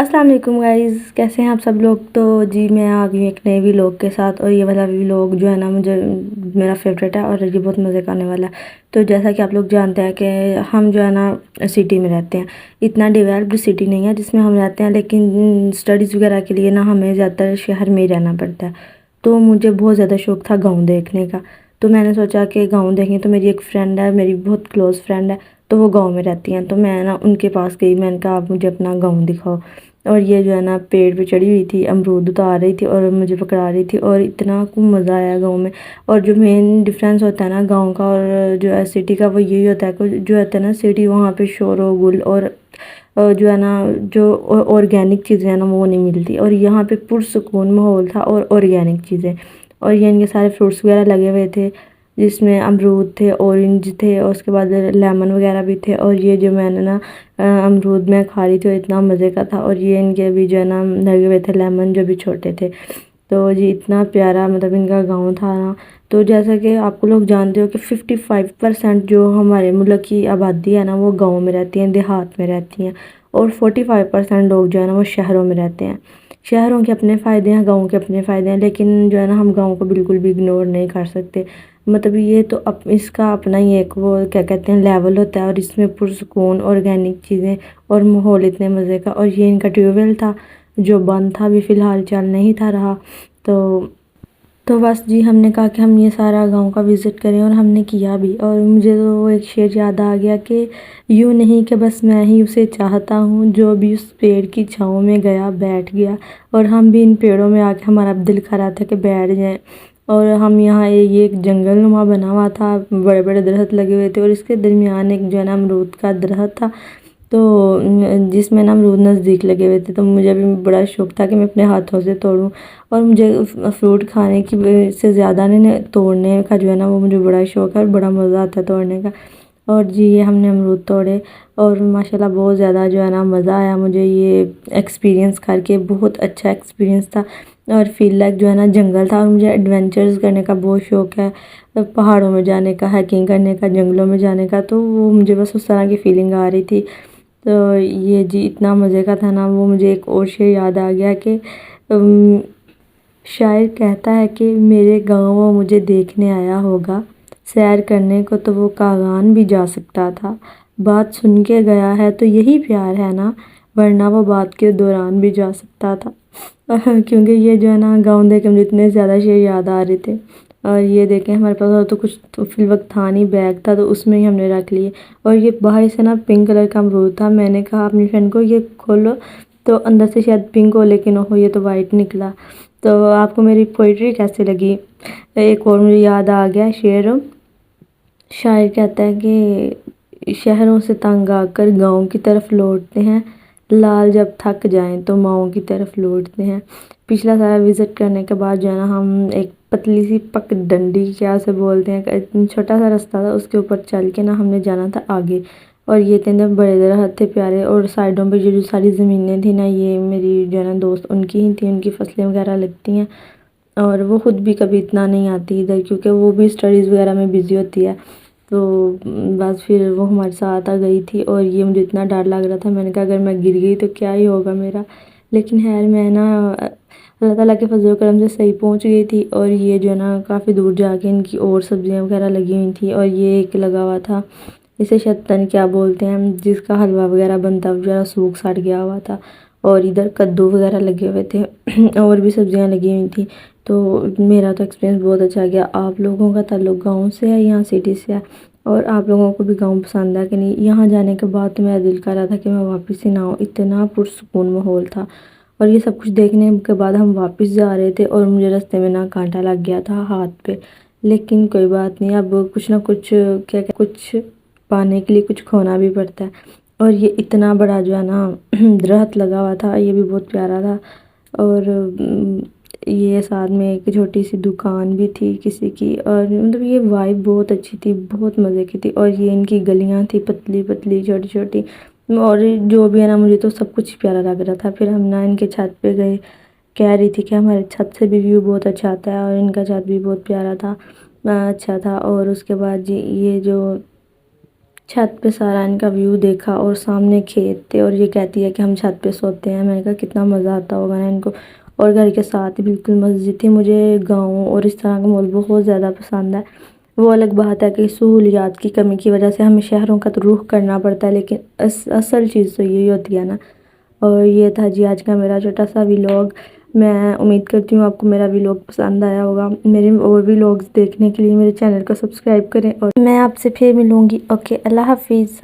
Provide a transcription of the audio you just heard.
अस्सलाम वालेकुम गाइज़, कैसे हैं आप सब लोग। तो जी मैं आ गई एक नए व्लॉग के साथ, और ये वाला व्लॉग जो है ना मुझे मेरा फेवरेट है और ये बहुत मज़े का आने वाला है। तो जैसा कि आप लोग जानते हैं कि हम जो है ना सिटी में रहते हैं। इतना डेवलप्ड सिटी नहीं है जिसमें हम रहते हैं, लेकिन स्टडीज़ वगैरह के लिए ना हमें ज़्यादातर शहर में ही रहना पड़ता है। तो मुझे बहुत ज़्यादा शौक़ था गाँव देखने का। तो मैंने सोचा कि गाँव देखें। तो मेरी एक फ़्रेंड है, मेरी बहुत क्लोज़ फ्रेंड है, तो वो गाँव में रहती हैं। तो मैं ना उनके पास गई, मैंने कहा आप मुझे अपना गाँव दिखाओ। और ये जो है ना पेड़ पे चढ़ी हुई थी, अमरूद उतार रही थी और मुझे पकड़ा रही थी, और इतना खूब मज़ा आया गाँव में। और जो मेन डिफरेंस होता है ना गाँव का और जो है सिटी का, वो यही होता है कि जो होता है ना सिटी, वहाँ पे शोर व गुल और जो है ना जो ऑर्गेनिक चीज़ें हैं ना वो नहीं मिलती। और यहाँ पे पुरसुकून माहौल था और ऑर्गेनिक चीज़ें। और ये इनके सारे फ्रूट्स वगैरह लगे हुए थे, जिसमें अमरूद थे, ऑरेंज थे, और उसके बाद लेमन वगैरह भी थे। और ये जो मैंने ना अमरूद में खा रही थी, वो इतना मज़े का था। और ये इनके भी जो है ना लगे हुए थे लेमन, जो भी छोटे थे। तो जी इतना प्यारा मतलब इनका गांव था ना। तो जैसा कि आपको लोग जानते हो कि 55% जो हमारे मुल्क की आबादी है ना वो गांव में रहती है, देहात में रहती हैं। और 45% लोग जो है ना वो शहरों में रहते हैं। शहरों के अपने फ़ायदे हैं, गाँव के अपने फ़ायदे हैं, लेकिन जो है ना हम गाँव को बिल्कुल भी इग्नोर नहीं कर सकते। मतलब ये तो इसका अपना ही एक वो क्या कहते हैं लेवल होता है, और इसमें पुरसुकून ऑर्गेनिक चीज़ें और माहौल इतने मज़े का। और ये इनका ट्यूबवेल था जो बंद था, अभी फ़िलहाल चल नहीं था रहा। तो बस जी हमने कहा कि हम ये सारा गांव का विज़िट करें, और हमने किया भी। और मुझे तो वो एक शेर याद आ गया कि यूँ नहीं कि बस मैं ही उसे चाहता हूँ, जो भी उस पेड़ की छाँव में गया बैठ गया। और हम भी इन पेड़ों में आके हमारा दिल कर रहा था कि बैठ जाएं। और हम यहाँ ये एक जंगल नुमा बना हुआ था, बड़े बड़े दरख्त लगे हुए थे, और इसके दरमियान एक जो है ना अमरूद का दरख्त था। तो जिसमें ना अमरूद नज़दीक लगे हुए थे। तो मुझे भी बड़ा शौक़ था कि मैं अपने हाथों से तोड़ूं। और मुझे फ्रूट खाने की से ज़्यादा नहीं, तोड़ने का जो है ना वो मुझे बड़ा शौक़ है, और बड़ा मज़ा आता है तोड़ने का। और जी ये हमने अमरूद तोड़े, और माशाल्लाह बहुत ज़्यादा जो है ना मज़ा आया मुझे ये एक्सपीरियंस करके। बहुत अच्छा एक्सपीरियंस था, और फील लाइक जो है ना जंगल था। और मुझे एडवेंचर्स करने का बहुत शौक़ है, पहाड़ों में जाने का, हाइकिंग करने का, जंगलों में जाने का। तो वो मुझे बस उस तरह की फीलिंग आ रही थी। तो ये जी इतना मज़े का था ना वो। मुझे एक और शेर याद आ गया कि शायर कहता है कि मेरे गाँव वो मुझे देखने आया होगा, सैर करने को तो वो कागान भी जा सकता था। बात सुन के गया है तो यही प्यार है ना, वरना वो बात के दौरान भी जा सकता था। क्योंकि ये जो है ना गाँव देख के मुझे इतने ज़्यादा शेर याद आ रहे थे। और ये देखें हमारे पास और तो कुछ तो फिल वक्त था नहीं, बैग था तो उसमें ही हमने रख लिए। और ये बाहर से ना पिंक कलर का अमरूद था। मैंने कहा अपनी फ्रेंड को ये खोलो, तो अंदर से शायद पिंक हो, लेकिन ओहो ये तो वाइट निकला। तो आपको मेरी पोइट्री कैसी लगी। एक और मुझे याद आ गया शेर। शायर कहता है कि शहरों से तंग आकर गाँव की तरफ लौटते हैं, लाल जब थक जाएं तो माओ की तरफ लौटते हैं। पिछला सारा विज़िट करने के बाद जो है ना हम एक पतली सी पगडंडी क्या से बोलते हैं, एक छोटा सा रास्ता था, उसके ऊपर चल के ना हमने जाना था आगे। और ये इतने बड़े दरख्त थे प्यारे, और साइडों पे जो जो सारी ज़मीनें थी ना ये मेरी जो है ना दोस्त उनकी ही थी, उनकी फसलें वगैरह लगती हैं। और वो ख़ुद भी कभी इतना नहीं आती इधर, क्योंकि वो भी स्टडीज़ वगैरह में बिज़ी होती है। तो बस फिर वो हमारे साथ आ गई थी, और ये मुझे इतना डर लग रहा था। मैंने कहा अगर मैं गिर गई तो क्या ही होगा मेरा। लेकिन खैर मैं ना अल्लाह ताला के फजल करम से सही पहुंच गई थी। और ये जो है ना काफ़ी दूर जाके इनकी और सब्जियां वगैरह लगी हुई थी। और ये एक लगा हुआ था, इसे शायद पता नहीं क्या बोलते हैं, जिसका हलवा वगैरह बनता वगैरह सूख साट गया हुआ था। और इधर कद्दू वगैरह लगे हुए थे। और भी सब्जियां लगी हुई थी। तो मेरा तो एक्सपीरियंस बहुत अच्छा गया। आप लोगों का ताल्लुक गाँव से है या सिटी से है, और आप लोगों को भी गाँव पसंद है कि नहीं। यहाँ जाने के बाद तो मेरा दिल कर रहा था कि मैं वापस ही ना आऊँ, इतना पुरसुकून माहौल था। और ये सब कुछ देखने के बाद हम वापस जा रहे थे, और मुझे रास्ते में ना कांटा लग गया था हाथ पे। लेकिन कोई बात नहीं, अब कुछ ना कुछ क्या क्या कुछ पाने के लिए कुछ खोना भी पड़ता है। और ये इतना बड़ा जो है ना दरख्त लगा हुआ था, ये भी बहुत प्यारा था। और ये साथ में एक छोटी सी दुकान भी थी किसी की, और मतलब ये वाइब बहुत अच्छी थी, बहुत मज़े की थी। और ये इनकी गलियां थी पतली पतली छोटी छोटी। और जो भी है ना मुझे तो सब कुछ प्यारा लग रहा था। फिर हम ना इनके छत पे गए, कह रही थी कि हमारे छत से भी व्यू बहुत अच्छा आता है, और इनका छत भी बहुत प्यारा था, अच्छा था। और उसके बाद जी ये जो چھت پہ سارا ان کا ویو دیکھا اور سامنے کھیت تھے، اور یہ کہتی ہے کہ ہم چھت پہ سوتے ہیں۔ میں نے کہا کتنا مزہ آتا ہوگا نا ان کو، اور گھر کے ساتھ ہی بالکل مسجد تھی۔ مجھے گاؤں اور اس طرح کا ماحول بہت زیادہ پسند ہے۔ وہ الگ بات ہے کہ سہولیات کی کمی کی وجہ سے ہمیں شہروں کا تو رخ کرنا پڑتا ہے، لیکن اصل چیز تو یہی ہوتی ہے نا۔ اور یہ تھا جی آج کا میرا چھوٹا سا ولاگ۔ میں امید کرتی ہوں آپ کو میرا ولاگ پسند آیا ہوگا۔ میرے اور ولاگز دیکھنے کے لیے میرے چینل کو سبسکرائب کریں، اور میں آپ سے پھر ملوں گی۔ اوکے، اللہ حافظ۔